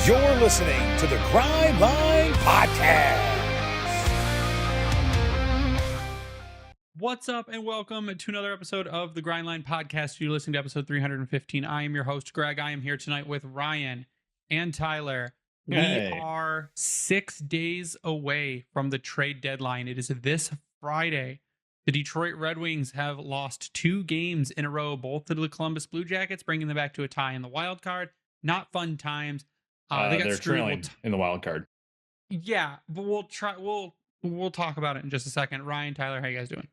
You're listening to the Grind Line Podcast. What's up, and welcome to another episode of the Grind Line Podcast. You're listening to episode 315. I am your host, Greg. I am here tonight with Ryan and Tyler. Hey. We are 6 days away from the trade deadline. It is this Friday. The Detroit Red Wings have lost 2 games in a row, both to the Columbus Blue Jackets, bringing them back to a tie in the wild card. Not fun times. They're trailing in the wild card. Yeah, but we'll talk about it in just a second. Ryan, Tyler, how you guys doing?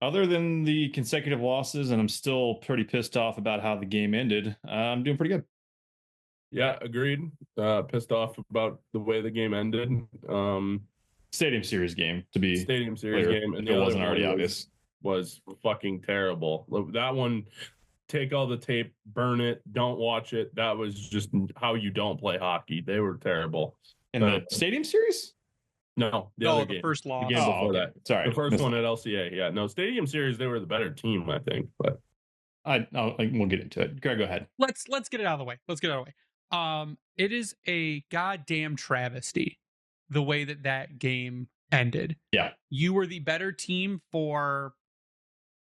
Other than the consecutive losses, and I'm still pretty pissed off about how the game ended, I'm doing pretty good. Yeah, agreed. Pissed off about the way the game ended. Stadium series game, to be Stadium series clear, game, and if it the wasn't other already one obvious. was fucking terrible. That one, take all the tape, burn it, don't watch it. That was just how you don't play hockey. They were terrible. In the stadium series? No, the other game. First loss. The game before okay. that. Sorry, The first missed one it. at LCA. Yeah, no, Stadium series, they were the better team, I think. But We'll get into it. Greg, go ahead. Let's get it out of the way. It is a goddamn travesty the way that game ended. Yeah. You were the better team for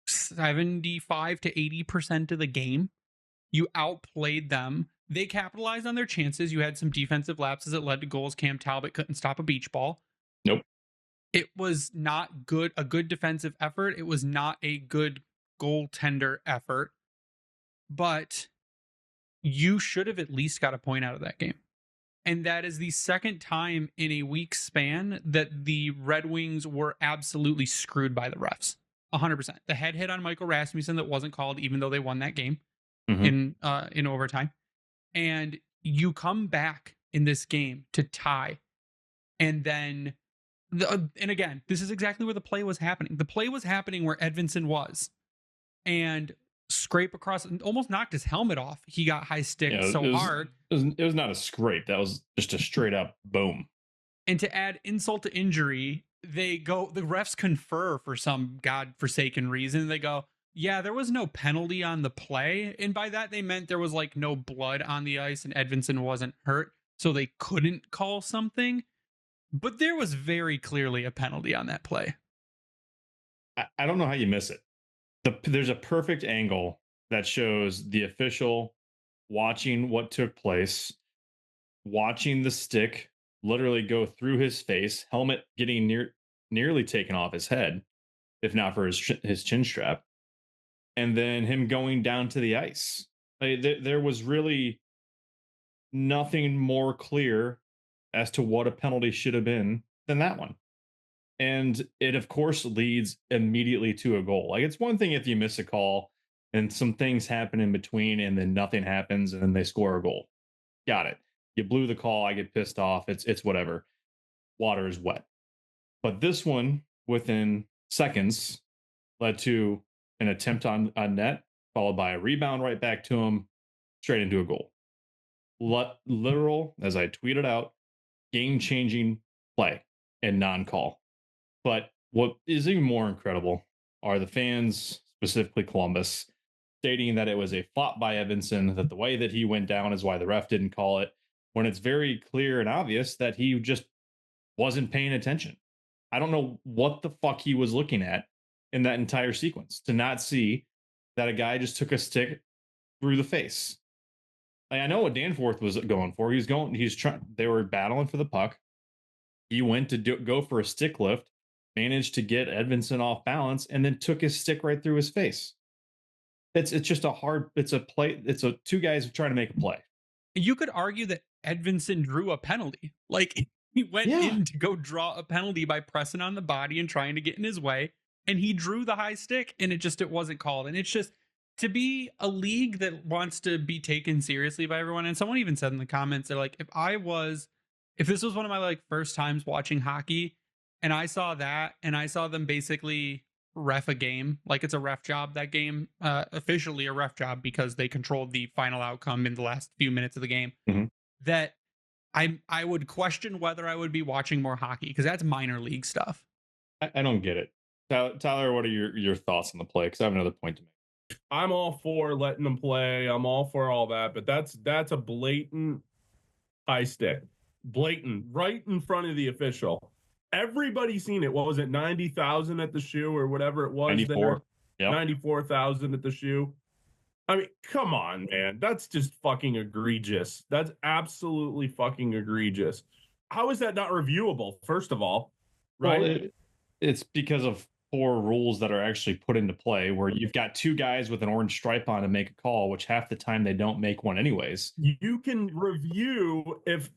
75 to 80% of the game. You outplayed them. They capitalized on their chances. You had some defensive lapses that led to goals. Cam Talbot couldn't stop a beach ball. Nope. It was not a good defensive effort. It was not a good goaltender effort. But you should have at least got a point out of that game. And that is the second time in a week span that the Red Wings were absolutely screwed by the refs. 100%. The head hit on Michael Rasmussen that wasn't called, even though they won that game in overtime. And you come back in this game to tie. And then, and again, this is exactly where the play was happening. The play was happening where Edvinsson was. And scrape across and almost knocked his helmet off. He got high stick hard. It was not a scrape. That was just a straight up boom. And to add insult to injury, the refs confer for some godforsaken reason. They go, yeah, there was no penalty on the play. And by that, they meant there was like no blood on the ice and Edvinsson wasn't hurt. So they couldn't call something. But there was very clearly a penalty on that play. I don't know how you miss it. There's a perfect angle that shows the official watching what took place, watching the stick literally go through his face, helmet getting nearly taken off his head, if not for his chin strap, and then him going down to the ice. There was really nothing more clear as to what a penalty should have been than that one. And it, of course, leads immediately to a goal. Like, it's one thing if you miss a call and some things happen in between and then nothing happens and then they score a goal. Got it. You blew the call. I get pissed off. It's whatever. Water is wet. But this one, within seconds, led to an attempt on net, followed by a rebound right back to him, straight into a goal. Literal, as I tweeted out, game-changing play and non-call. But what is even more incredible are the fans, specifically Columbus, stating that it was a flop by Edvinsson, that the way that he went down is why the ref didn't call it, when it's very clear and obvious that he just wasn't paying attention. I don't know what the fuck he was looking at in that entire sequence to not see that a guy just took a stick through the face. I know what Danforth was going for. They were battling for the puck. He went to go for a stick lift, managed to get Edvinsson off balance, and then took his stick right through his face. It's just it's a play. It's two guys trying to make a play. You could argue that Edvinsson drew a penalty. Like, he went in to go draw a penalty by pressing on the body and trying to get in his way. And he drew the high stick and it wasn't called. And it's just, to be a league that wants to be taken seriously by everyone. And someone even said in the comments, they're like, if this was one of my like first times watching hockey and I saw that and I saw them basically ref a game, like it's a ref job, that game, officially a ref job because they controlled the final outcome in the last few minutes of the game, that I would question whether I would be watching more hockey, because that's minor league stuff. I don't get it. Tyler, what are your thoughts on the play? Because I have another point to make. I'm all for letting them play. I'm all for all that, but that's a blatant high stick, blatant, right in front of the official. Everybody seen it. What was it, 90,000 at the shoe or whatever it was 94. there? Yep. 94,000 at the shoe. I mean, come on, man. That's just fucking egregious. That's absolutely fucking egregious. How is that not reviewable, first of all? Right? Well, it's because of poor rules that are actually put into play where you've got two guys with an orange stripe on to make a call, which half the time they don't make one anyways. You can review if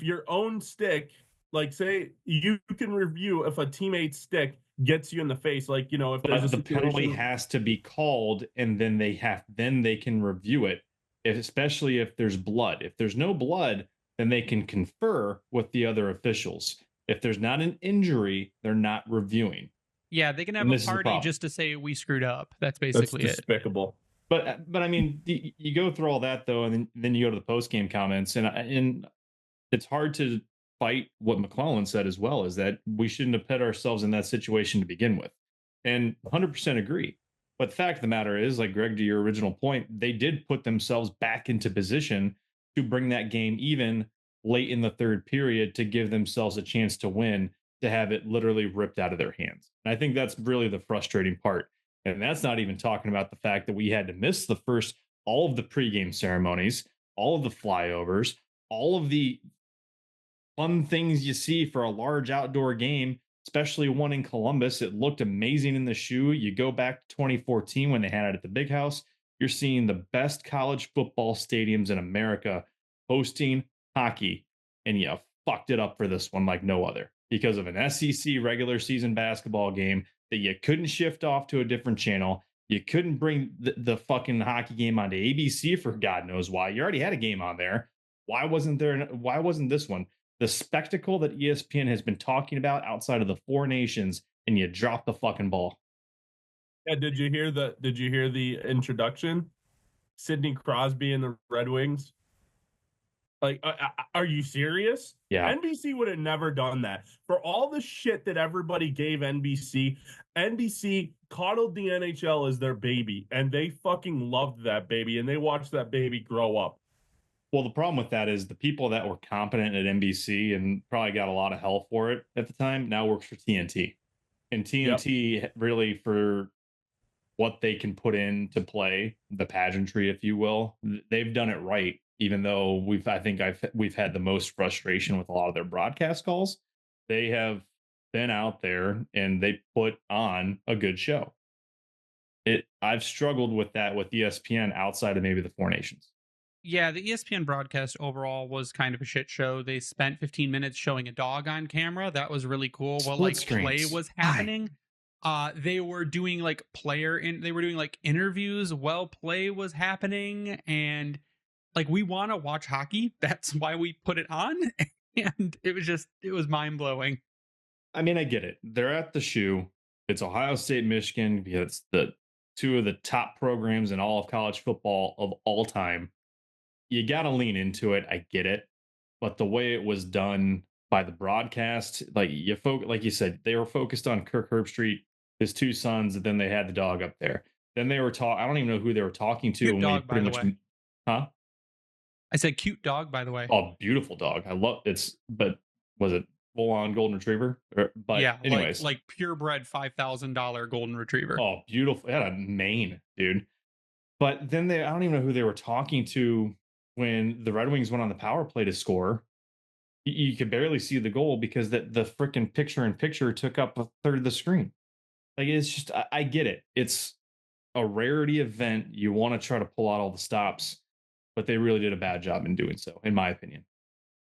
your own stick, like say you can review if a teammate's stick gets you in the face, like, you know, if there's But a the penalty situation- has to be called, and then they can review it, especially if there's blood. If there's no blood, then they can confer with the other officials. If there's not an injury, they're not reviewing. Yeah, they can have And a this is the party problem. just to say we screwed up. That's that's basically it. despicable. But I mean, you go through all that though, and then you go to the post game comments, and it's hard to fight what McClellan said as well, is that we shouldn't have put ourselves in that situation to begin with, and 100% agree. But the fact of the matter is, like Greg, to your original point, they did put themselves back into position to bring that game even late in the third period to give themselves a chance to win, to have it literally ripped out of their hands. And I think that's really the frustrating part. And that's not even talking about the fact that we had to miss all of the pregame ceremonies, all of the flyovers, all of the fun things you see for a large outdoor game, especially one in Columbus. It looked amazing in the shoe. You go back to 2014 when they had it at the Big House, you're seeing the best college football stadiums in America hosting hockey, and you fucked it up for this one like no other because of an SEC regular season basketball game that you couldn't shift off to a different channel. You couldn't bring the fucking hockey game onto ABC for God knows why. You already had a game on there. Why wasn't this one? The spectacle that ESPN has been talking about outside of the four nations, and you drop the fucking ball. Yeah, did you hear the introduction? Sidney Crosby and the Red Wings. Like, are you serious? Yeah. NBC would have never done that. For all the shit that everybody gave NBC, NBC coddled the NHL as their baby, and they fucking loved that baby, and they watched that baby grow up. Well, the problem with that is the people that were competent at NBC and probably got a lot of hell for it at the time now works for TNT. And TNT really, for what they can put into play, the pageantry, if you will, they've done it right. Even though we've had the most frustration with a lot of their broadcast calls, they have been out there and they put on a good show. I've struggled with that with ESPN outside of maybe the Four Nations. Yeah, the ESPN broadcast overall was kind of a shit show. They spent 15 minutes showing a dog on camera. That was really cool. While like play was happening, they were doing like they were doing like interviews while play was happening, and like we want to watch hockey. That's why we put it on, and it was mind blowing. I mean, I get it. They're at the shoe. It's Ohio State, Michigan, because it's the two of the top programs in all of college football of all time. You got to lean into it. I get it. But the way it was done by the broadcast, like you said, they were focused on Kirk Herbstreit, his two sons, and then they had the dog up there. Then they were I don't even know who they were talking to. Cute dog, by the way. Huh? I said cute dog, by the way. Oh, beautiful dog. I love it. But was it full on golden retriever? But yeah, anyways, like purebred $5,000 golden retriever. Oh, beautiful. It had a mane, dude. But then I don't even know who they were talking to when the Red Wings went on the power play to score. You could barely see the goal because the freaking picture took up a third of the screen. Like, it's just, I get it. It's a rarity event. You want to try to pull out all the stops, but they really did a bad job in doing so, in my opinion.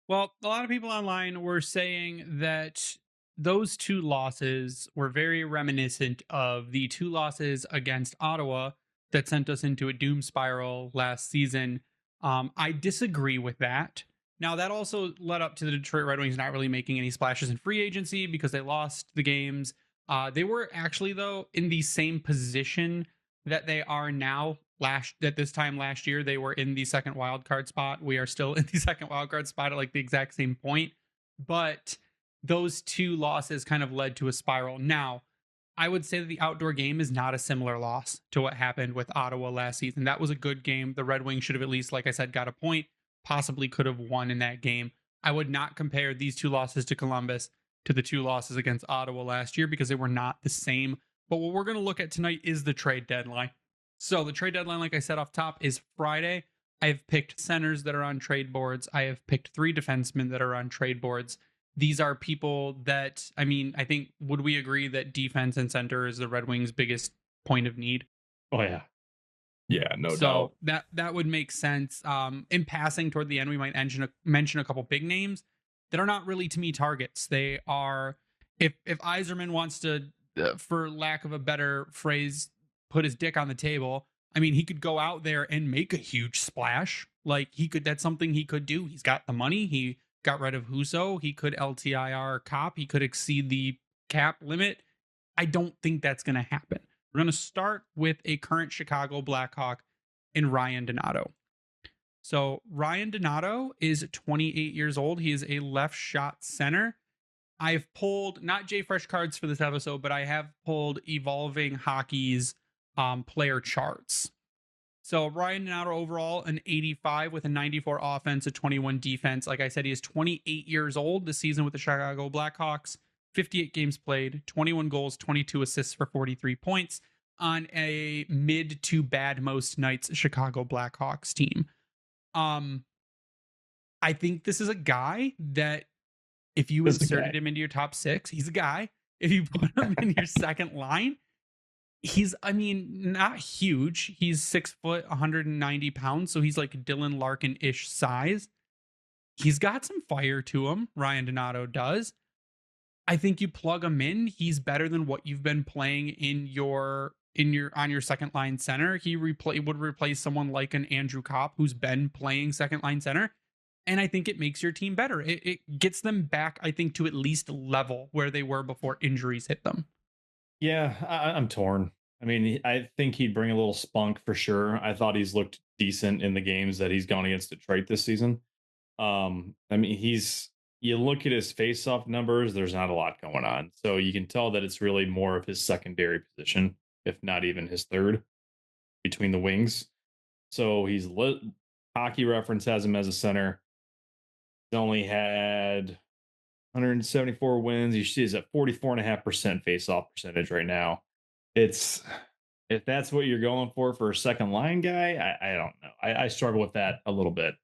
Well, a lot of people online were saying that those two losses were very reminiscent of the two losses against Ottawa that sent us into a doom spiral last season. I disagree with that. Now, that also led up to the Detroit Red Wings not really making any splashes in free agency because they lost the games. They were actually, though, in the same position that they are now. At this time last year, they were in the second wildcard spot. We are still in the second wildcard spot at like the exact same point. But those two losses kind of led to a spiral. Now, I would say that the outdoor game is not a similar loss to what happened with Ottawa last season. That was a good game. The Red Wings should have at least, like I said, got a point. possibly could have won in that game. I would not compare these 2 losses to Columbus to the 2 losses against Ottawa last year because they were not the same. But what we're going to look at tonight is the trade deadline. So the trade deadline, like I said off top, is Friday. I've picked centers that are on trade boards. I have picked 3 defensemen that are on trade boards. These are people that, I mean, I think, would we agree that defense and center is the Red Wings' biggest point of need? Oh yeah. Yeah, no So doubt. that would make sense. In passing toward the end, we might mention a couple big names that are not really, to me, targets. They are, if Yzerman wants to, for lack of a better phrase, put his dick on the table, I mean, he could go out there and make a huge splash. Like, that's something he could do. He's got the money. He got rid of Husso. He could LTIR Cop. He could exceed the cap limit. I don't think that's going to happen. We're going to start with a current Chicago Blackhawk in Ryan Donato. So Ryan Donato is 28 years old. He is a left shot center. I've pulled not JFresh cards for this episode, but I have pulled Evolving Hockey's player charts. So Ryan Donato overall an 85 with a 94 offense, a 21 defense. Like I said, he is 28 years old this season with the Chicago Blackhawks. 58 games played, 21 goals, 22 assists for 43 points on a mid to bad most nights Chicago Blackhawks team. I think this is a guy that if you inserted him into your top 6, he's a guy. If you put him in your second line, he's, I mean, not huge. He's 6 foot, 190 pounds. So he's like Dylan Larkin-ish size. He's got some fire to him. Ryan Donato does. I think you plug him in. He's better than what you've been playing on your second line center. He would replace someone like an Andrew Kopp who's been playing second line center. And I think it makes your team better. It gets them back, I think, to at least level where they were before injuries hit them. Yeah, I'm torn. I mean, I think he'd bring a little spunk for sure. I thought he's looked decent in the games that he's gone against Detroit this season. I mean, you look at his face-off numbers, there's not a lot going on. So you can tell that it's really more of his secondary position, if not even his third, between the wings. So Hockey Reference has him as a center. He's only had 174 wins. He's at 44.5% face-off percentage right now. If that's what you're going for a second line guy, I don't know. I struggle with that a little bit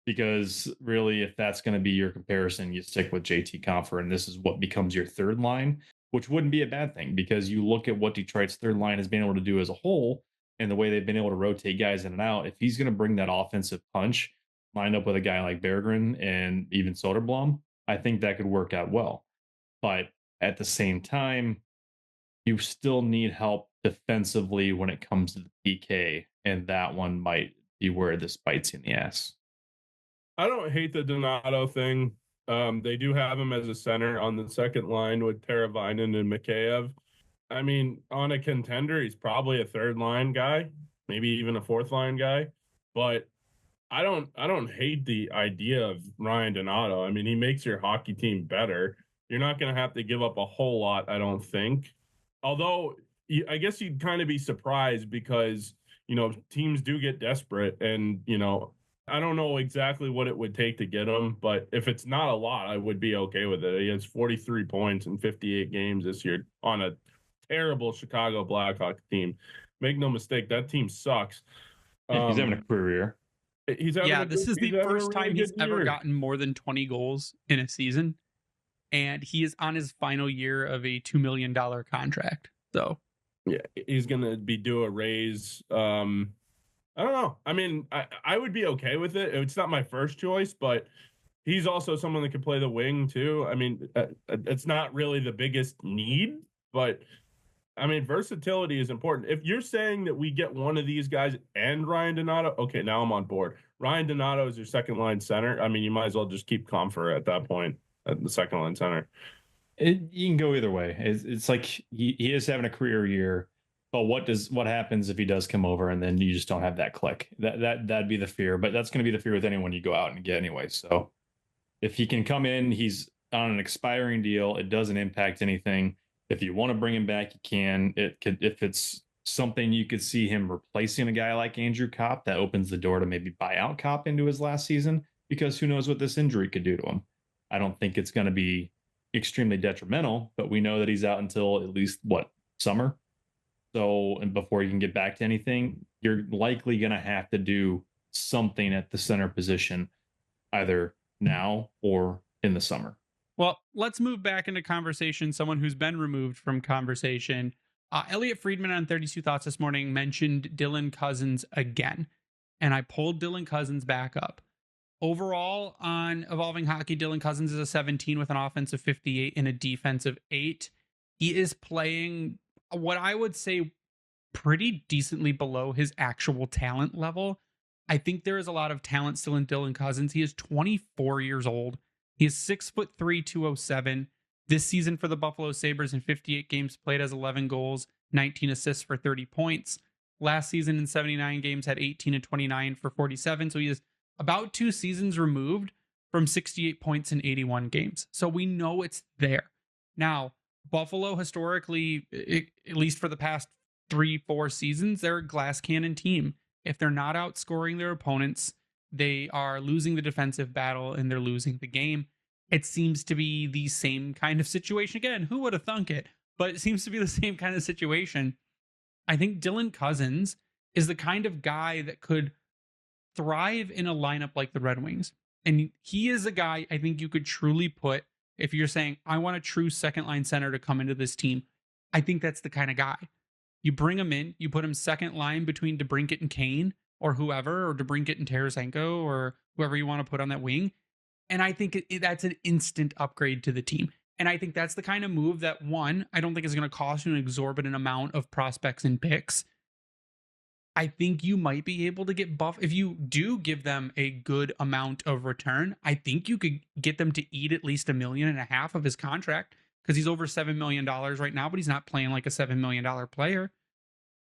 because really, if that's going to be your comparison, you stick with JT Compher, and this is what becomes your third line, which wouldn't be a bad thing because you look at what Detroit's third line has been able to do as a whole and the way they've been able to rotate guys in and out. If he's going to bring that offensive punch, lined up with a guy like Berggren and even Soderblom, I think that could work out well. But at the same time, you still need help defensively when it comes to the PK, and that one might be where this bites you in the ass. I don't hate the Donato thing. They do have him as a center on the second line with Teravainen and Mikheyev. I mean, on a contender, he's probably a third line guy, maybe even a fourth line guy. But I don't hate the idea of Ryan Donato. I mean, he makes your hockey team better. You're not going to have to give up a whole lot, I don't think. Although, I guess you'd kind of be surprised because, teams do get desperate. And, I don't know exactly what it would take to get him. But if it's not a lot, I would be okay with it. He has 43 points in 58 games this year on a terrible Chicago Blackhawks team. Make no mistake, that team sucks. He's having a career year. This is the first time he's ever gotten more than 20 goals in a season. And he is on his final year of a $2 million contract. So, yeah, he's going to be due a raise. I don't know. I mean, I would be okay with it. It's not my first choice, but he's also someone that could play the wing too. I mean, it's not really the biggest need, but I mean, versatility is important. If you're saying that we get one of these guys and Ryan Donato, okay, now I'm on board. Ryan Donato is your second line center. I mean, you might as well just keep Compher at that point at the second line center. You can go either way. It's like he is having a career year, but what happens if he does come over and then you just don't have that click? That'd be the fear. But that's going to be the fear with anyone you go out and get anyway. So if he can come in, he's on an expiring deal. It doesn't impact anything. If you want to bring him back, you can. If it's something you could see him replacing a guy like Andrew Kopp. That opens the door to maybe buy out Kopp into his last season, because who knows what this injury could do to him. I don't think it's going to be extremely detrimental, but we know that he's out until at least summer. So, and before you can get back to anything, you're likely going to have to do something at the center position either now or in the summer. Well, let's move back into conversation. Someone who's been removed from conversation. Elliot Friedman on 32 Thoughts this morning mentioned Dylan Cousins again. And I pulled Dylan Cousins back up. Overall, on Evolving Hockey, Dylan Cousins is a 17 with an offensive 58 and a defensive 8. He is playing what I would say pretty decently below his actual talent level. I think there is a lot of talent still in Dylan Cousins. He is 24 years old. He is 6'3", 207. This season for the Buffalo Sabres in 58 games played has 11 goals, 19 assists for 30 points. Last season in 79 games had 18 and 29 for 47. So he is about 2 seasons removed from 68 points in 81 games. So we know it's there. Now, Buffalo historically, at least for the past 3-4 seasons, they're a glass cannon team. If they're not outscoring their opponents, they are losing the defensive battle and they're losing the game. It seems to be the same kind of situation again. Who would have thunk it? But it seems to be the same kind of situation. I think Dylan Cousins is the kind of guy that could thrive in a lineup like the Red Wings. And he is a guy I think you could truly put, if you're saying, I want a true second line center to come into this team, I think that's the kind of guy. You bring him in, you put him second line between DeBrincat and Kane or whoever, or DeBrincat and Tarasenko or whoever you want to put on that wing. And I think that's an instant upgrade to the team. And I think that's the kind of move that, one, I don't think is going to cost you an exorbitant amount of prospects and picks. I think you might be able to get buff. If you do give them a good amount of return, I think you could get them to eat at least $1.5 million of his contract, because he's over $7 million right now, but he's not playing like a $7 million player.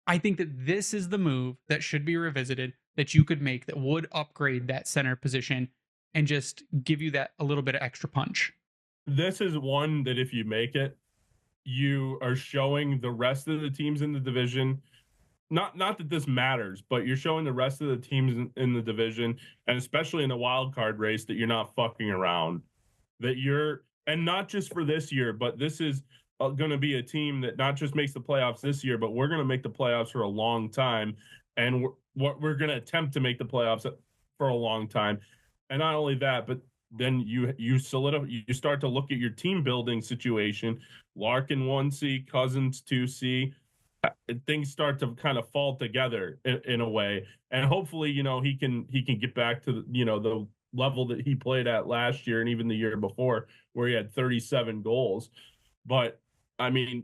I think that this is the move that should be revisited, that you could make, that would upgrade that center position and just give you that a little bit of extra punch. This is one that if you make it, you are showing the rest of the teams in the division, not that this matters, but you're showing the rest of the teams in the division, and especially in the wild card race, that you're not fucking around. That you're, and not just for this year, but this is going to be a team that not just makes the playoffs this year, but we're going to make the playoffs for a long time, and we're going to attempt to make the playoffs for a long time. And not only that, but then you start to look at your team building situation. Larkin 1C, Cousins 2C. Things start to kind of fall together in a way, and hopefully, he can get back to the level that he played at last year and even the year before, where he had 37 goals. But I mean,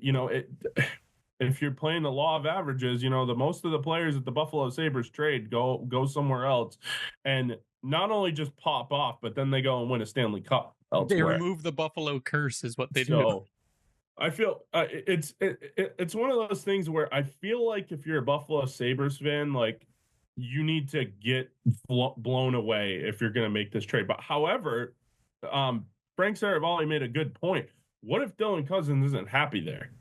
if you're playing the law of averages, the most of the players that the Buffalo Sabres trade go somewhere else, and not only just pop off, but then they go and win a Stanley Cup elsewhere. They remove the Buffalo curse, is what they do. I feel it's one of those things where I feel like if you're a Buffalo Sabres fan, like, you need to get blown away if you're going to make this trade. But however, Frank Saravalli made a good point. What if Dylan Cousins isn't happy there?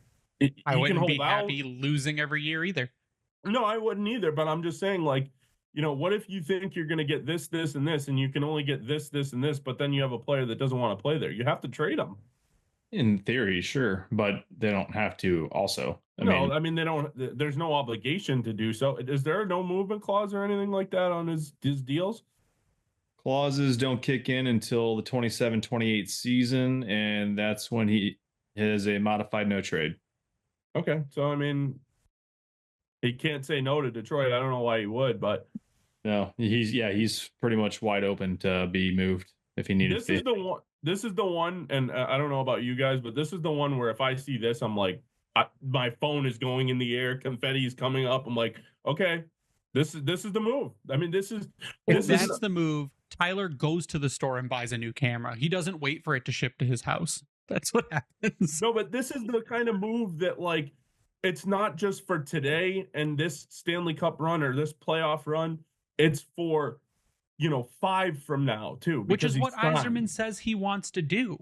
I wouldn't be happy losing every year either. No, I wouldn't either. But I'm just saying, like, what if you think you're going to get this, this, and this, and you can only get this, this, and this, but then you have a player that doesn't want to play there? You have to trade him. In theory, sure, but they don't have to also. I mean, they don't. There's no obligation to do so. Is there no movement clause or anything like that on his deals? Clauses don't kick in until the 27-28 season, and that's when he has a modified no trade. Okay, so I mean, he can't say no to Detroit. I don't know why he would, but no, he's pretty much wide open to be moved if he needed. This is the one, and I don't know about you guys, but this is the one where if I see this, I'm like, my phone is going in the air, confetti is coming up. I'm like, okay, this is the move. I mean, that's the move. Tyler goes to the store and buys a new camera. He doesn't wait for it to ship to his house. That's what happens. No, but this is the kind of move that, like, it's not just for today and this Stanley Cup run or this playoff run. It's for 5 from now too, which is what Yzerman says he wants to do.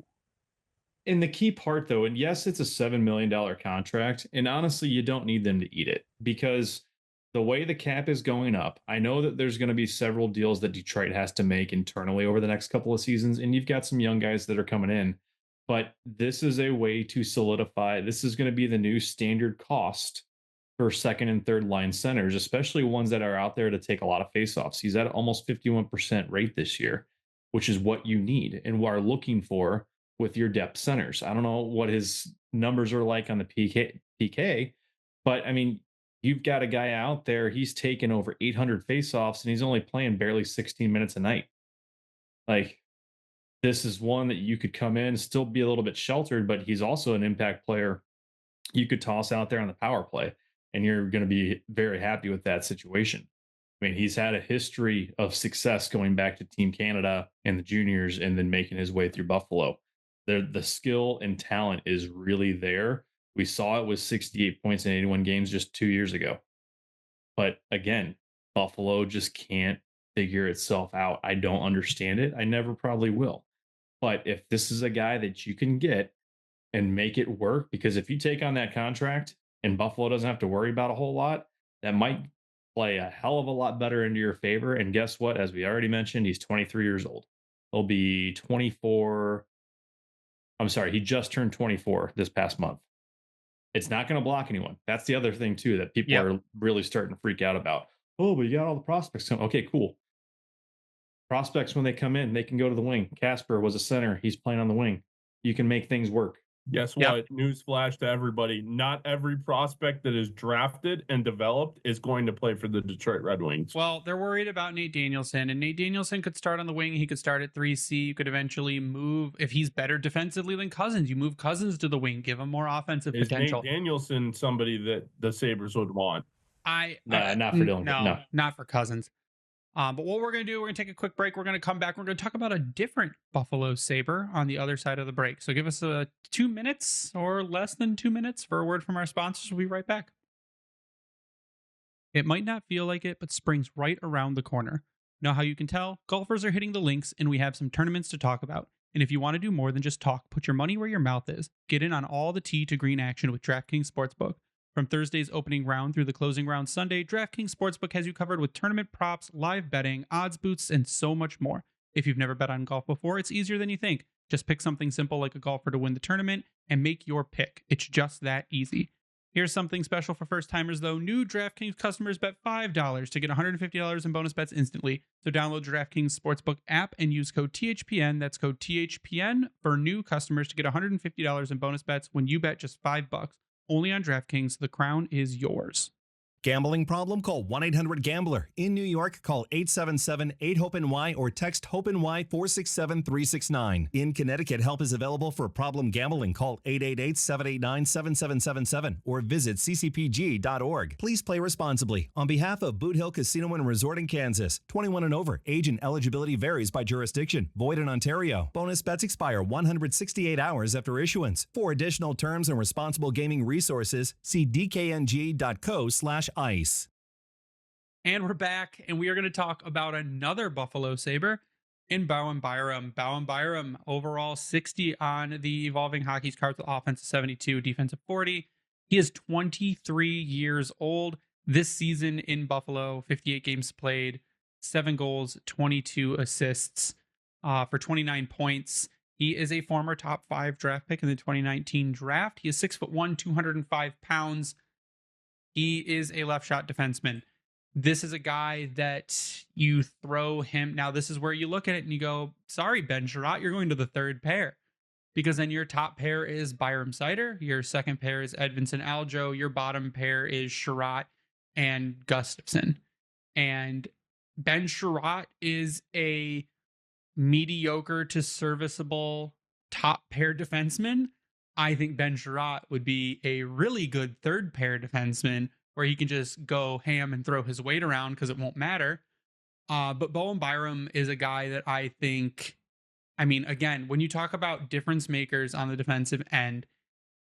And the key part, though, and yes, it's a $7 million contract. And honestly, you don't need them to eat it because the way the cap is going up, I know that there's going to be several deals that Detroit has to make internally over the next couple of seasons. And you've got some young guys that are coming in. But this is a way to solidify. This is going to be the new standard cost for second and third line centers, especially ones that are out there to take a lot of faceoffs. He's at almost 51% rate this year, which is what you need and are looking for with your depth centers. I don't know what his numbers are like on the PK, but I mean, you've got a guy out there, he's taken over 800 faceoffs and he's only playing barely 16 minutes a night. Like, this is one that you could come in, still be a little bit sheltered, but he's also an impact player you could toss out there on the power play, and you're going to be very happy with that situation. I mean, he's had a history of success going back to Team Canada and the juniors and then making his way through Buffalo. The skill and talent is really there. We saw it with 68 points in 81 games just 2 years ago. But again, Buffalo just can't figure itself out. I don't understand it. I never probably will. But if this is a guy that you can get and make it work, because if you take on that contract and Buffalo doesn't have to worry about a whole lot, that might play a hell of a lot better into your favor. And guess what? As we already mentioned, he's 23 years old. He'll be 24. I'm sorry, he just turned 24 this past month. It's not going to block anyone. That's the other thing, too, that people are really starting to freak out about. Oh, but you got all the prospects. Okay, cool. Prospects, when they come in, they can go to the wing. Casper was a center. He's playing on the wing. You can make things work. Guess what? Newsflash to everybody. Not every prospect that is drafted and developed is going to play for the Detroit Red Wings. Well, they're worried about Nate Danielson, and Nate Danielson could start on the wing. He could start at 3C. You could eventually move, if he's better defensively than Cousins, you move Cousins to the wing, give him more offensive potential. Is Nate Danielson somebody that the Sabres would want? Not for Dylan. No, not for Cousins. But what we're going to do, we're going to take a quick break. We're going to come back. We're going to talk about a different Buffalo Sabre on the other side of the break. So give us 2 minutes or less than 2 minutes for a word from our sponsors. We'll be right back. It might not feel like it, but spring's right around the corner. Know how you can tell? Golfers are hitting the links, and we have some tournaments to talk about. And if you want to do more than just talk, put your money where your mouth is. Get in on all the tee to green action with DraftKings Sportsbook. From Thursday's opening round through the closing round Sunday, DraftKings Sportsbook has you covered with tournament props, live betting, odds boosts, and so much more. If you've never bet on golf before, it's easier than you think. Just pick something simple like a golfer to win the tournament and make your pick. It's just that easy. Here's something special for first-timers, though. New DraftKings customers bet $5 to get $150 in bonus bets instantly. So download DraftKings Sportsbook app and use code THPN. That's code THPN for new customers to get $150 in bonus bets when you bet just $5. Only on DraftKings. The crown is yours. Gambling problem? Call 1-800-GAMBLER. In New York, call 877-8-HOPE-NY or text HOPE-NY 467-369. In Connecticut, help is available for problem gambling. Call 888-789-7777 or visit ccpg.org. Please play responsibly. On behalf of Boot Hill Casino and Resort in Kansas, 21 and over. Age and eligibility varies by jurisdiction. Void in Ontario. Bonus bets expire 168 hours after issuance. For additional terms and responsible gaming resources, see dkng.co/ice. And we're back, and we are going to talk about another Buffalo Sabre in Bowen Byram. Bowen Byram, overall 60 on the Evolving Hockey's cards with offense of 72, defensive 40. He is 23 years old. This season in Buffalo, 58 games played, 7 goals, 22 assists for 29 points. He is a former top 5 draft pick in the 2019 draft. He is 6'1", 205 pounds. He is a left shot defenseman. This is a guy that you throw him. Now, this is where you look at it and you go, sorry, Ben Sherratt, you're going to the third pair. Because then your top pair is Byram Sider. Your second pair is Edvinsson Aljo. Your bottom pair is Sherratt and Gustafsson. And Ben Sherratt is a mediocre to serviceable top pair defenseman. I think Ben Sherratt would be a really good third pair defenseman where he can just go ham and throw his weight around because it won't matter. But Bowen Byram is a guy that I think, I mean, again, when you talk about difference makers on the defensive end,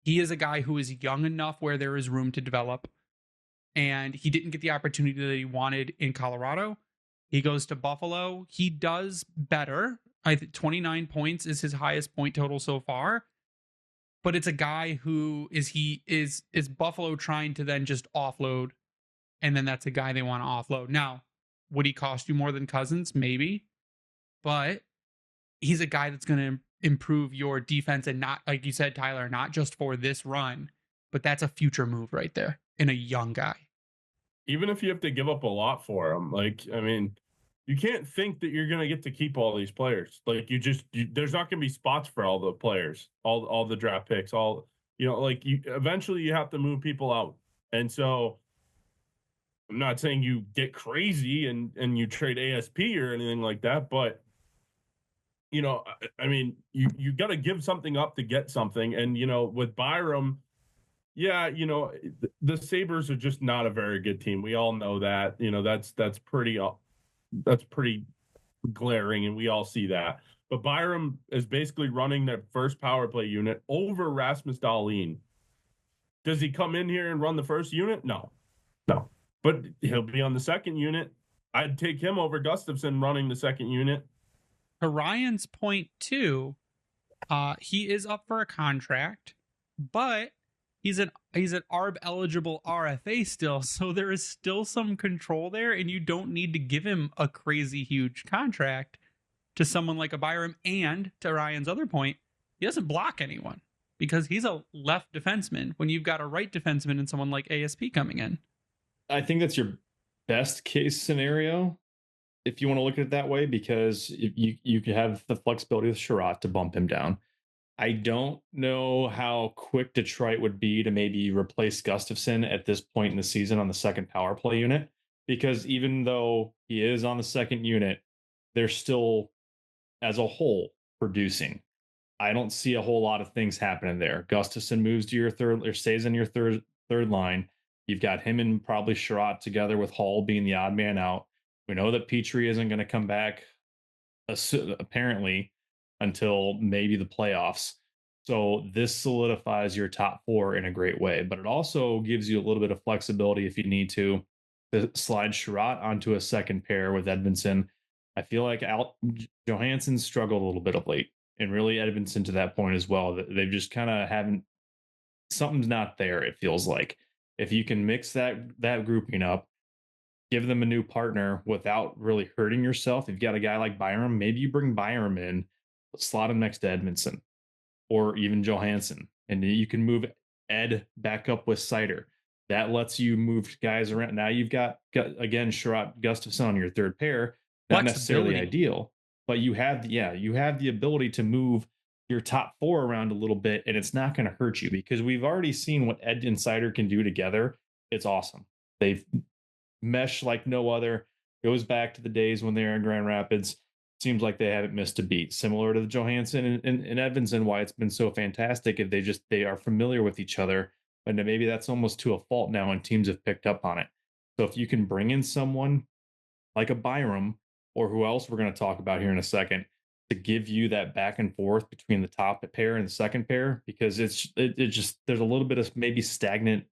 he is a guy who is young enough where there is room to develop. And he didn't get the opportunity that he wanted in Colorado. He goes to Buffalo. He does better. I think 29 points is his highest point total so far. but it's a guy who is Buffalo trying to then just offload, and then that's a guy they want to offload. Now, would he cost you more than Cousins? Maybe, but he's a guy that's going to improve your defense, and not, like you said, Tyler, not just for this run, but that's a future move right there in a young guy. Even if you have to give up a lot for him, like, I mean, you can't think that you're going to get to keep all these players. Like, there's not going to be spots for all the players, all the draft picks, like, eventually you have to move people out. And so I'm not saying you get crazy and you trade ASP or anything like that, but I mean, you got to give something up to get something. And, with Byram, yeah, the Sabres are just not a very good team. We all know that. That's pretty glaring, and we all see that. But Byram is basically running their first power play unit over Rasmus Dahlin. Does he come in here and run the first unit? No. But he'll be on the second unit. I'd take him over Gustafsson running the second unit. To Ryan's point too, he is up for a contract, but he's an ARB eligible RFA still, so there is still some control there, and you don't need to give him a crazy huge contract to someone like a Byram. And to Ryan's other point, he doesn't block anyone because he's a left defenseman when you've got a right defenseman and someone like ASP coming in. I think that's your best case scenario, if you want to look at it that way, because you can have the flexibility with Sherratt to bump him down. I don't know how quick Detroit would be to maybe replace Gustafsson at this point in the season on the second power play unit, because even though he is on the second unit, they're still, as a whole, producing. I don't see a whole lot of things happening there. Gustafsson moves to your third, or stays in your third line. You've got him and probably Sherratt together, with Hall being the odd man out. We know that Petrie isn't going to come back, apparently, until maybe the playoffs. So this solidifies your top four in a great way, but it also gives you a little bit of flexibility if you need to slide Sherratt onto a second pair with Edvinsson. I feel like Johansson struggled a little bit of late, and really Edvinsson to that point as well. They've just kind of haven't, something's not there, it feels like. If you can mix that grouping up, give them a new partner without really hurting yourself. You've got a guy like Byram, maybe you bring Byram in, slot him next to Edvinsson or even Johansson, and you can move Ed back up with Seider. That lets you move guys around. Now you've got again, Sherratt, Gustafsson on your third pair. Not necessarily ideal, but you have the ability to move your top four around a little bit, and it's not going to hurt you, because we've already seen what Ed and Seider can do together. It's awesome. They've meshed like no other. Goes back to the days when they were in Grand Rapids. Seems like they haven't missed a beat. Similar to the Johansson and Edvinsson, why it's been so fantastic. If they are familiar with each other, and maybe that's almost to a fault now, and teams have picked up on it. So if you can bring in someone like a Byram, or who else we're going to talk about here in a second, to give you that back and forth between the top pair and the second pair, because it just there's a little bit of maybe stagnant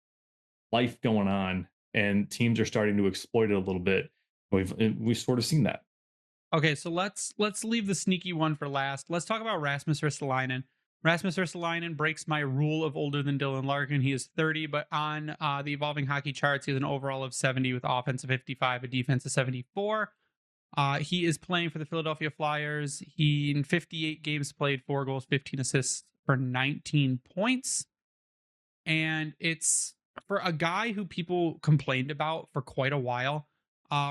life going on, and teams are starting to exploit it a little bit. We've sort of seen that. Okay, so let's leave the sneaky one for last. Let's talk about Rasmus Ristolainen. Rasmus Ristolainen breaks my rule of older than Dylan Larkin. He is 30, but on the Evolving Hockey charts, he has an overall of 70 with offense of 55, a defense of 74. He is playing for the Philadelphia Flyers. He, in 58 games played, 4 goals, 15 assists for 19 points. And it's for a guy who people complained about for quite a while.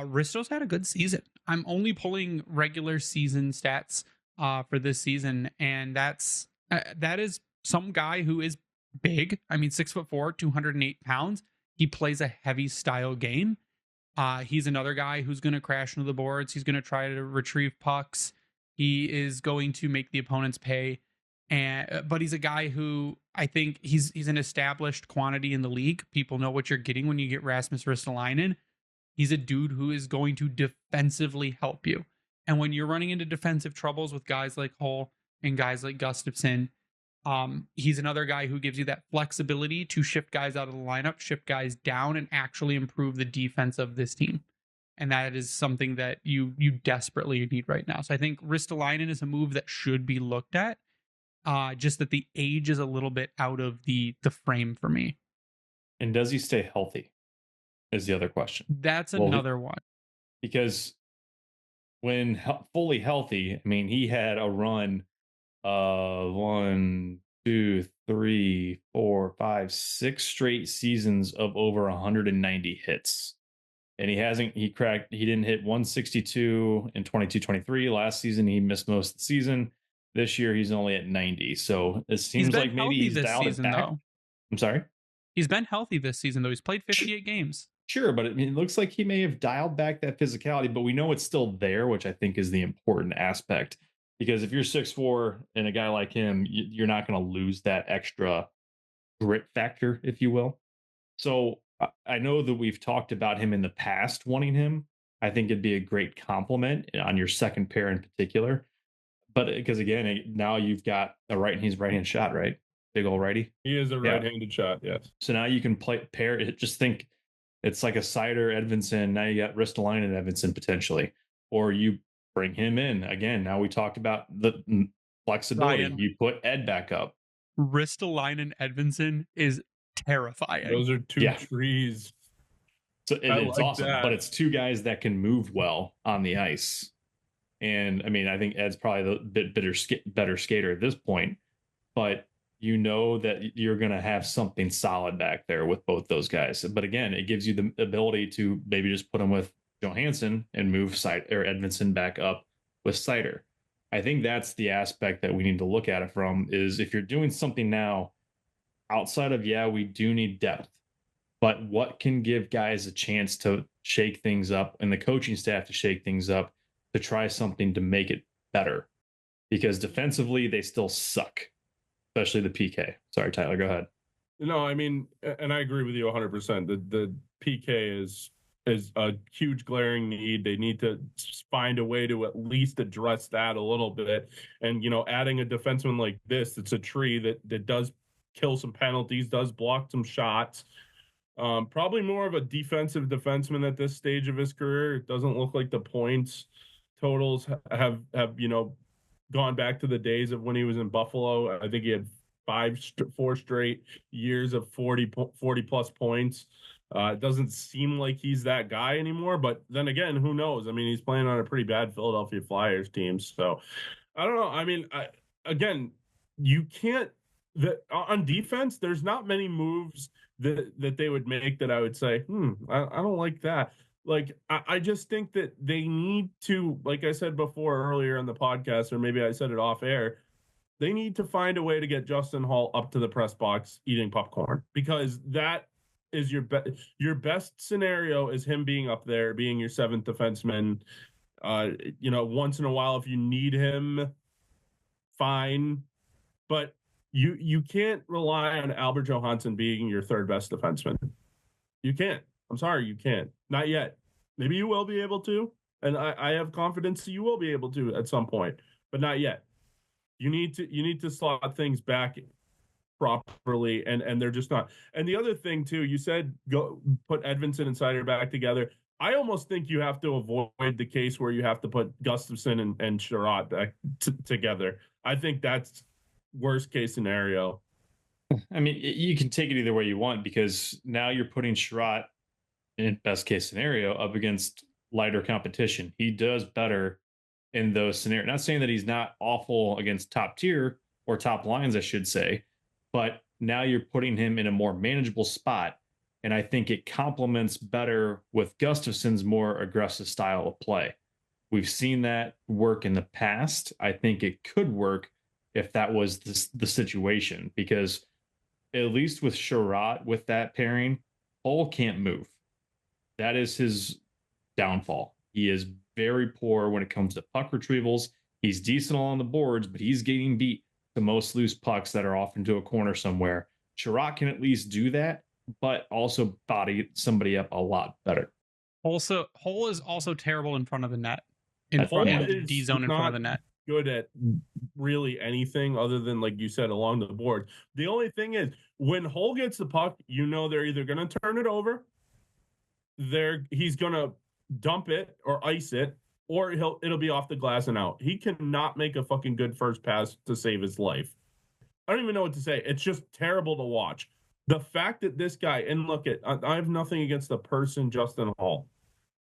Risto's had a good season. I'm only pulling regular season stats for this season, and that is some guy who is big. I mean, 6'4", 208 pounds. He plays a heavy style game. He's another guy who's going to crash into the boards. He's going to try to retrieve pucks. He is going to make the opponents pay. But he's a guy who, I think he's an established quantity in the league. People know what you're getting when you get Rasmus Ristolainen. He's a dude who is going to defensively help you. And when you're running into defensive troubles with guys like Hull and guys like Gustafsson, he's another guy who gives you that flexibility to shift guys out of the lineup, shift guys down, and actually improve the defense of this team. And that is something that you desperately need right now. So I think Ristolainen is a move that should be looked at. Just that the age is a little bit out of the frame for me. And does he stay healthy? Is the other question. That's another one. Because when fully healthy, I mean, he had a run of 1, 2, 3, 4, 5, 6 straight seasons of over 190 hits. And he didn't hit 162 in 22-23. Last season, he missed most of the season. This year, he's only at 90. So it seems like maybe he's dialed it back. Though. I'm sorry? He's been healthy this season, though. He's played 58 games. Sure, but it looks like he may have dialed back that physicality, but we know it's still there, which I think is the important aspect. Because if you're 6'4" and a guy like him, you're not going to lose that extra grit factor, if you will. So I know that we've talked about him in the past wanting him. I think it'd be a great compliment on your second pair in particular. But because again, now you've got he's right-hand shot, right? Big old righty. He is a right-handed shot, yes. So now you can pair it. Just think it's like a Sider Edvinson. Now you got Ristolainen Edvinson potentially. Or you bring him in. Again, now we talked about the flexibility. Ryan. You put Ed back up. Ristolainen Edvinson is terrifying. Those are two trees. So it's like awesome. that. But it's two guys that can move well on the ice. And I mean, I think Ed's probably the better skater at this point. But you know that you're going to have something solid back there with both those guys. But again, it gives you the ability to maybe just put them with Johansson and move Edvinson back up with Sider. I think that's the aspect that we need to look at it from is if you're doing something now outside of, we do need depth, but what can give guys a chance to shake things up and the coaching staff to shake things up to try something to make it better? Because defensively, they still suck. Especially the PK. Sorry, Tyler, go ahead. No, I mean, and I agree with you 100%. The PK is a huge glaring need. They need to find a way to at least address that a little bit. And, adding a defenseman like this, it's a tree that does kill some penalties, does block some shots. Probably more of a defensive defenseman at this stage of his career. It doesn't look like the points totals have gone back to the days of when he was in Buffalo. I think he had 4 straight years of 40 plus points. It doesn't seem like he's that guy anymore, but then again, who knows? I mean, he's playing on a pretty bad Philadelphia Flyers team. So I don't know. I mean, you can't on defense, there's not many moves that they would make that I would say, I don't like that. Like, I just think that they need to, like I said before earlier in the podcast, or maybe I said it off air, they need to find a way to get Justin Hall up to the press box eating popcorn, because that is your best scenario is him being up there, being your seventh defenseman. Once in a while, if you need him, fine. But you can't rely on Albert Johansson being your third best defenseman. You can't. I'm sorry, you can't. Not yet. Maybe you will be able to, and I have confidence you will be able to at some point, but not yet. You need to slot things back properly, and they're just not. And the other thing too, you said go put Edvinson and Sider back together. I almost think you have to avoid the case where you have to put Gustafsson and Sherratt back together. I think that's worst case scenario. I mean, you can take it either way you want, because now you're putting Sherratt in best case scenario up against lighter competition. He does better in those scenarios. Not saying that he's not awful against top tier or top lines, I should say, but now you're putting him in a more manageable spot. And I think it complements better with Gustafsson's more aggressive style of play. We've seen that work in the past. I think it could work if that was the situation, because at least with Sherratt, with that pairing, Hull can't move. That is his downfall. He is very poor when it comes to puck retrievals. He's decent on the boards, but he's getting beat to most loose pucks that are off into a corner somewhere. Sherratt can at least do that, but also body somebody up a lot better. Also, Hull is also terrible in front of the net. In front of the D zone in front of the net. Good at really anything other than, like you said, along the board. The only thing is, when Hull gets the puck, they're either going to turn it over, he's going to dump it or ice it, or it'll be off the glass and out. He cannot make a fucking good first pass to save his life. I don't even know what to say. It's just terrible to watch. The fact that this guy, and look, I have nothing against the person Justin Hall,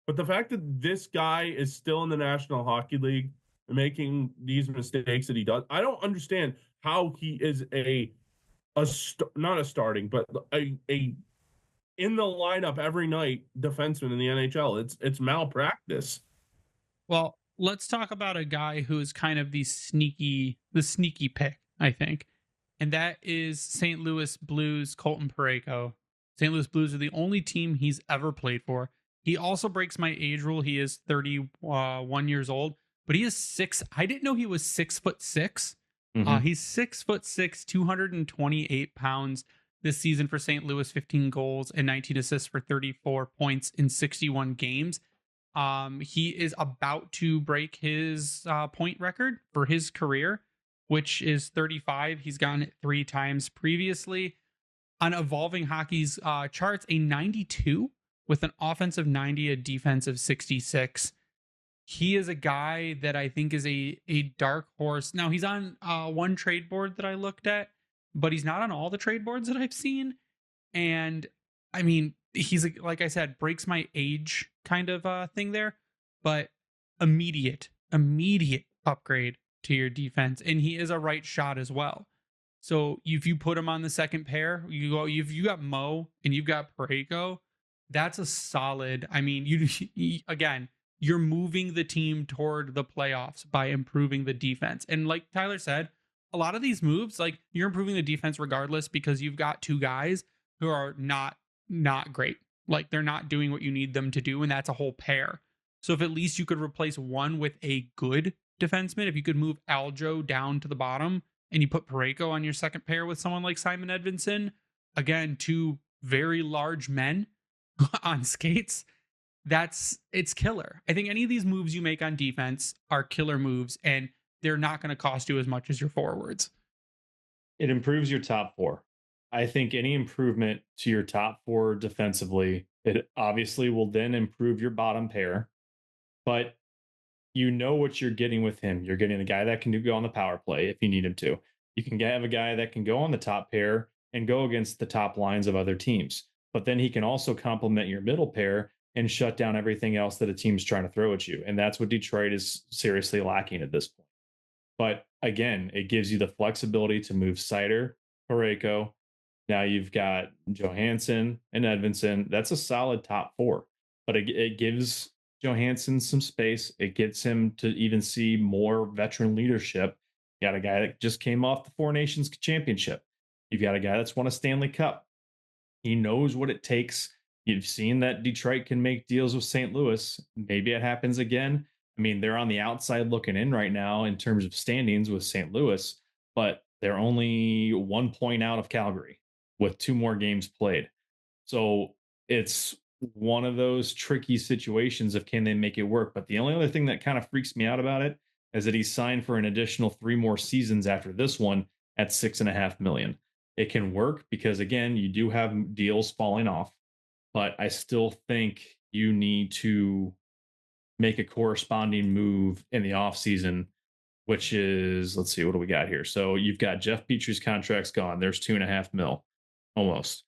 but the fact that this guy is still in the National Hockey League making these mistakes that he does, I don't understand how he is not a starting, but a in the lineup every night defenseman in the NHL. It's malpractice. Well, let's talk about a guy who's kind of the sneaky pick, I think. And that is St. Louis Blues Colton Parayko. St. Louis Blues are the only team he's ever played for. He also breaks my age rule. He is 31 years old, but he is 6. I didn't know he was 6'6". He's 6'6", 228 pounds this season for St. Louis, 15 goals and 19 assists for 34 points in 61 games. He is about to break his point record for his career, which is 35. He's gotten it 3 times previously. On Evolving Hockey's charts, a 92 with an offensive 90, a defensive 66. He is a guy that I think is a dark horse. Now, he's on one trade board that I looked at, but he's not on all the trade boards that I've seen. And I mean, he's, like I said, breaks my age kind of thing there, but immediate upgrade to your defense. And he is a right shot as well. So if you put him on the second pair, if you got Mo and you've got Parayko, that's a solid. I mean, again, you're moving the team toward the playoffs by improving the defense. And like Tyler said, a lot of these moves, like, you're improving the defense regardless because you've got 2 guys who are not great. Like, they're not doing what you need them to do, and that's a whole pair. So if at least you could replace one with a good defenseman, if you could move Aljo down to the bottom and you put Parayko on your second pair with someone like Simon Edvinsson, again, 2 very large men on skates, it's killer. I think any of these moves you make on defense are killer moves, and they're not going to cost you as much as your forwards. It improves your top 4. I think any improvement to your top 4 defensively, it obviously will then improve your bottom pair, but you know what you're getting with him. You're getting a guy that can go on the power play if you need him to. You can have a guy that can go on the top pair and go against the top lines of other teams, but then he can also complement your middle pair and shut down everything else that a team's trying to throw at you. And that's what Detroit is seriously lacking at this point. But again, it gives you the flexibility to move Seider, Parayko. Now you've got Johansson and Edvinsson. That's a solid top 4. But it gives Johansson some space. It gets him to even see more veteran leadership. You got a guy that just came off the 4 Nations Championship. You've got a guy that's won a Stanley Cup. He knows what it takes. You've seen that Detroit can make deals with St. Louis. Maybe it happens again. I mean, they're on the outside looking in right now in terms of standings with St. Louis, but they're only 1 point out of Calgary with 2 more games played. So it's one of those tricky situations of can they make it work. But the only other thing that kind of freaks me out about it is that he's signed for an additional 3 more seasons after this one at $6.5 million. It can work because, again, you do have deals falling off, but I still think you need to make a corresponding move in the offseason, which is, let's see, what do we got here? So you've got Jeff Petry's contract's gone. There's $2.5 million almost.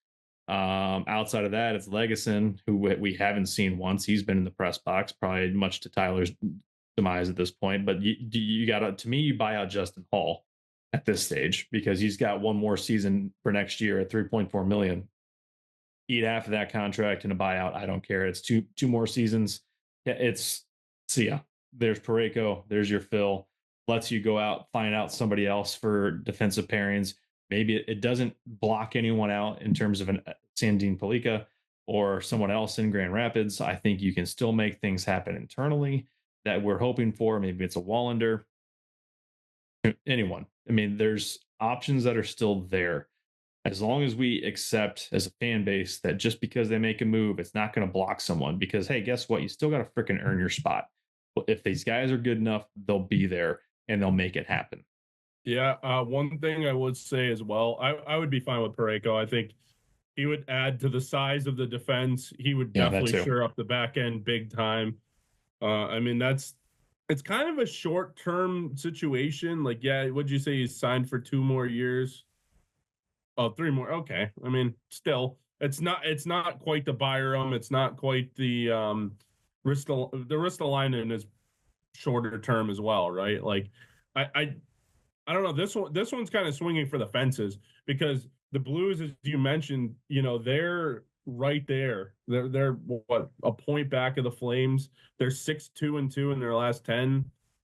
Outside of that, it's Legason, who we haven't seen once. He's been in the press box, probably much to Tyler's demise at this point. But you got to me, you buy out Justin Hall at this stage because he's got 1 more season for next year at $3.4 million. Eat half of that contract in a buyout. I don't care. It's two more seasons. It's see ya. There's Parayko. There's your fill. Lets you go out, find out somebody else for defensive pairings. Maybe it doesn't block anyone out in terms of an Sandine Palika or someone else in Grand Rapids. I think you can still make things happen internally that we're hoping for. Maybe it's a Wallander. Anyone. I mean, there's options that are still there. As long as we accept as a fan base that just because they make a move, it's not going to block someone because, hey, guess what? You still got to freaking earn your spot. If these guys are good enough, they'll be there and they'll make it happen. Yeah. One thing I would say as well, I would be fine with Parayko. I think he would add to the size of the defense. He would definitely shore up the back end big time. I mean, it's kind of a short-term situation. Like, yeah, what'd you say? He's signed for 2 more years. Oh, 3 more. Okay. I mean, still, it's not quite the Byram. It's not quite the Ristolainen is shorter term as well, right? Like, I don't know. This one's kind of swinging for the fences because the Blues, as you mentioned, they're right there. They're what, a point back of the Flames. They're 6-2-2 in their last 10.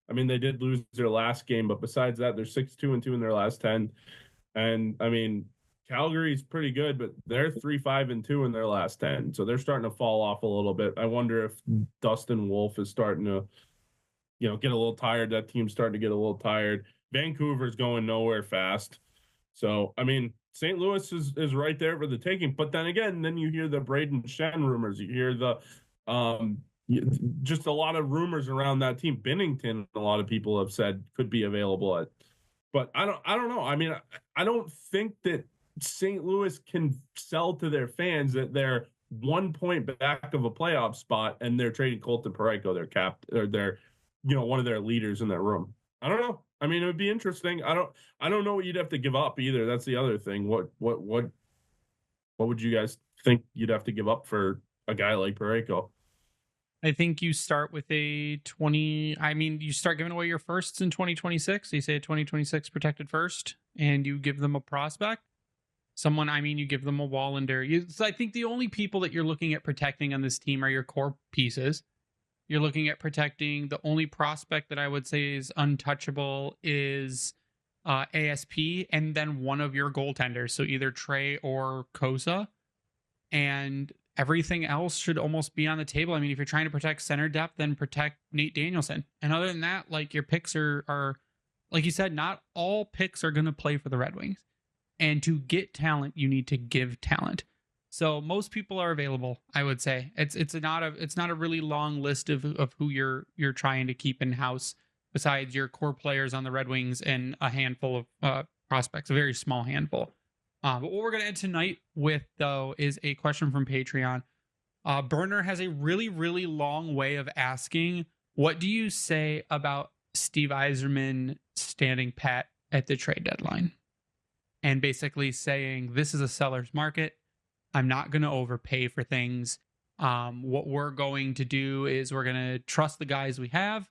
I mean, they did lose their last game, but besides that, they're 6-2-2 in their last 10. And I mean, Calgary's pretty good, but they're 3-5-2 in their last 10. So they're starting to fall off a little bit. I wonder if Dustin Wolf is starting to, get a little tired. That team's starting to get a little tired. Vancouver's going nowhere fast. So, I mean, St. Louis is right there for the taking. But then again, then you hear the Braden Shen rumors. You hear the just a lot of rumors around that team. Binnington, a lot of people have said could be available but I don't know. I mean, I don't think that St. Louis can sell to their fans that they're 1 point back of a playoff spot and they're trading Colton Parayko, their one of their leaders in that room. I don't know. I mean, it would be interesting. I don't know what you'd have to give up either. That's the other thing. What would you guys think you'd have to give up for a guy like Parayko? I think you start with you start giving away your firsts in 2026. You say a 2026 protected first and you give them a prospect. You give them a Wallander. So I think the only people that you're looking at protecting on this team are your core pieces. You're looking at protecting the only prospect that I would say is untouchable is ASP, and then one of your goaltenders. So either Trey or Kosa, and everything else should almost be on the table. I mean, if you're trying to protect center depth, then protect Nate Danielson. And other than that, like, your picks are like you said, not all picks are going to play for the Red Wings. And to get talent, you need to give talent. So most people are available, I would say. It's not a really long list of who you're trying to keep in house besides your core players on the Red Wings and a handful of prospects, a very small handful. But what we're going to end tonight with, though, is a question from Patreon. Burner has a really, really long way of asking, what do you say about Steve Yzerman standing pat at the trade deadline? And basically saying, this is a seller's market. I'm not going to overpay for things. What we're going to do is we're going to trust the guys we have,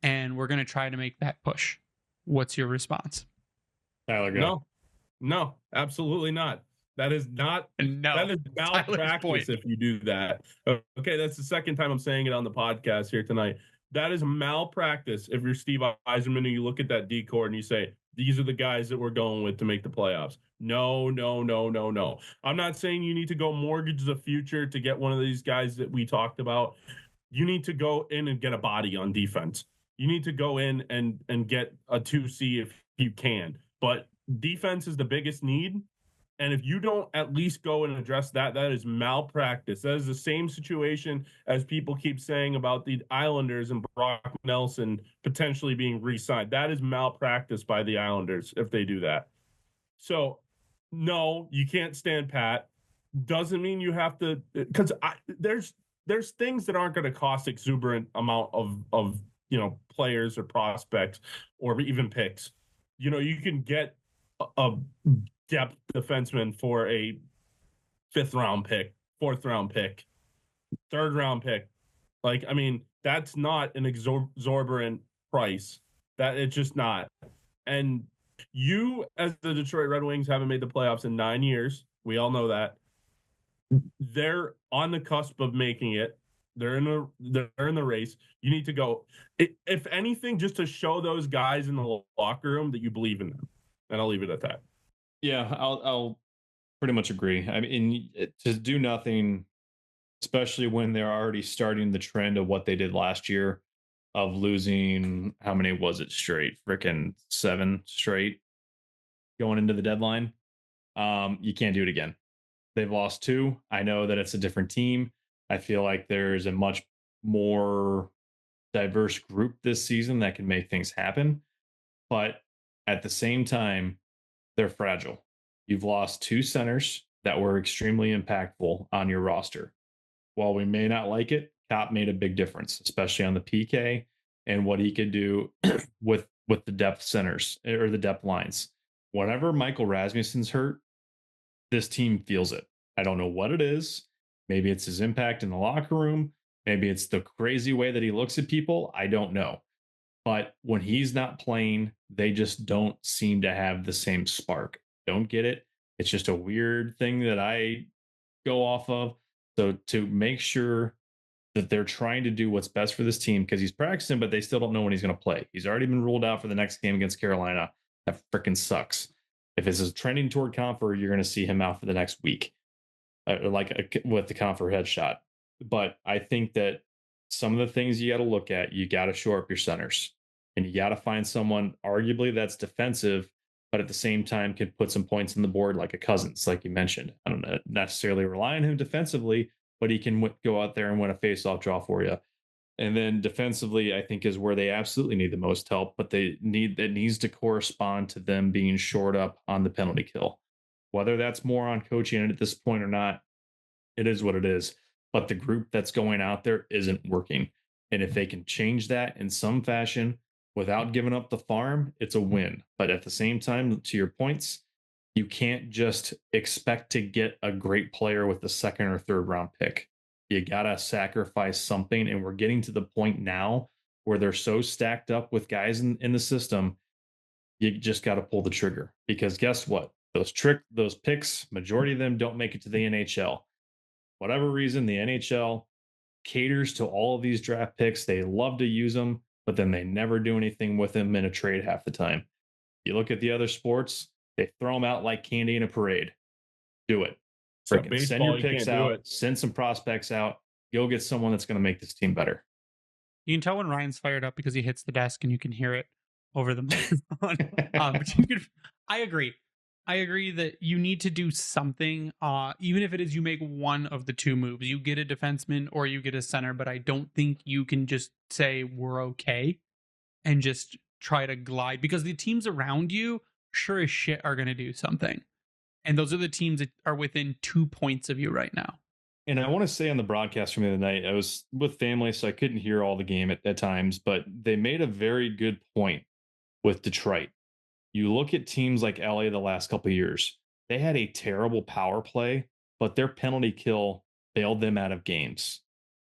and we're going to try to make that push. What's your response? Tyler, go. No, absolutely not. That is not. No, that is malpractice if you do that. Okay, that's the second time I'm saying it on the podcast here tonight. That is malpractice if you're Steve Yzerman and you look at that decor and you say, these are the guys that we're going with to make the playoffs. No. I'm not saying you need to go mortgage the future to get one of these guys that we talked about. You need to go in and get a body on defense. You need to go in and get a 2C if you can. But defense is the biggest need. And if you don't at least go and address that, that is malpractice. That is the same situation as people keep saying about the Islanders and Brock Nelson potentially being re-signed. That is malpractice by the Islanders if they do that. So, no, you can't stand pat. Doesn't mean you have to, because there's things that aren't going to cost exuberant amount of players or prospects or even picks. You can get a depth defenseman for a 5th round pick, 4th round pick, 3rd round pick. Like, I mean, that's not an exorbitant price. That it's just not. And you, as the Detroit Red Wings, haven't made the playoffs in 9 years. We all know that. They're on the cusp of making it. They're in the race. You need to go, if anything, just to show those guys in the locker room that you believe in them. And I'll leave it at that. Yeah, I'll pretty much agree. I mean, to do nothing, especially when they're already starting the trend of what they did last year of losing, how many was it straight? Freaking 7 straight going into the deadline. You can't do it again. They've lost 2. I know that it's a different team. I feel like there's a much more diverse group this season that can make things happen. But at the same time, they're fragile. You've lost 2 centers that were extremely impactful on your roster. While we may not like it, Copp made a big difference, especially on the PK and what he could do with the depth centers or the depth lines. Whenever Michael Rasmussen's hurt, this team feels it. I don't know what it is. Maybe it's his impact in the locker room. Maybe it's the crazy way that he looks at people. I don't know. But when he's not playing, they just don't seem to have the same spark. Don't get it. It's just a weird thing that I go off of. So to make sure that they're trying to do what's best for this team, because he's practicing, but they still don't know when he's going to play. He's already been ruled out for the next game against Carolina. That freaking sucks. If this is trending toward Confer, you're going to see him out for the next week, with the Confer headshot. But I think that some of the things you got to look at, you got to shore up your centers, and you got to find someone arguably that's defensive, but at the same time can put some points on the board, like a Cousins, like you mentioned. I don't necessarily rely on him defensively, but he can go out there and win a faceoff draw for you. And then defensively, I think is where they absolutely need the most help, but it needs to correspond to them being shored up on the penalty kill. Whether that's more on coaching at this point or not, it is what it is. But the group that's going out there isn't working. And if they can change that in some fashion without giving up the farm, it's a win. But at the same time, to your points, you can't just expect to get a great player with the second or third round pick. You got to sacrifice something. And we're getting to the point now where they're so stacked up with guys in the system, you just got to pull the trigger. Because guess what? Those picks, majority of them don't make it to the NHL. Whatever reason, the NHL caters to all of these draft picks. They love to use them, but then they never do anything with them in a trade half the time. You look at the other sports, they throw them out like candy in a parade. Do it. Freaking send your picks out, send some prospects out. Go get someone that's going to make this team better. You can tell when Ryan's fired up because he hits the desk and you can hear it over the microphone. I agree. I agree that you need to do something, even if it is you make one of the two moves. You get a defenseman or you get a center, but I don't think you can just say we're okay and just try to glide, because the teams around you sure as shit are going to do something. And those are the teams that are within 2 points of you right now. And I want to say on the broadcast from the other night, I was with family, so I couldn't hear all the game at times, but they made a very good point with Detroit. You look at teams like LA the last couple of years, they had a terrible power play, but their penalty kill bailed them out of games.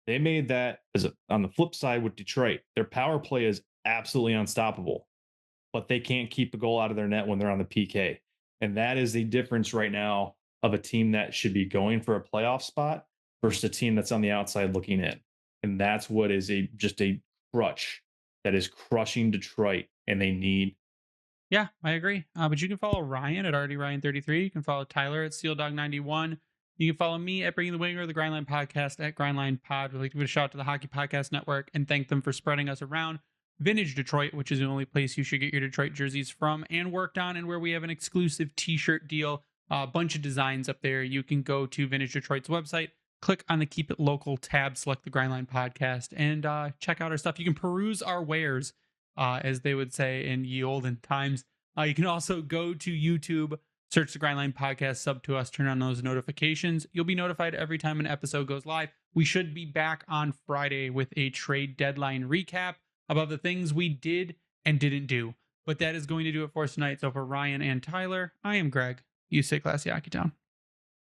They made that on the flip side with Detroit. Their power play is absolutely unstoppable, but they can't keep a goal out of their net when they're on the PK. And that is the difference right now of a team that should be going for a playoff spot versus a team that's on the outside looking in. And that's what is just a crutch that is crushing Detroit, and they need. Yeah, I agree. But you can follow Ryan at RDRyan33. You can follow Tyler at SealDog91. You can follow me at Bringing the Winger, the Grindline Podcast at Grindline Pod. We'd like to give a shout out to the Hockey Podcast Network and thank them for spreading us around. Vintage Detroit, which is the only place you should get your Detroit jerseys from and worked on, and where we have an exclusive t-shirt deal, a bunch of designs up there. You can go to Vintage Detroit's website, click on the Keep It Local tab, select the Grindline Podcast, and check out our stuff. You can peruse our wares, as they would say in ye olden times. You can also go to YouTube, search the Grindline Podcast, sub to us, turn on those notifications. You'll be notified every time an episode goes live. We should be back on Friday with a trade deadline recap about the things we did and didn't do. But that is going to do it for us tonight. So for Ryan and Tyler, I am Greg. You stay classy, Hockey Town.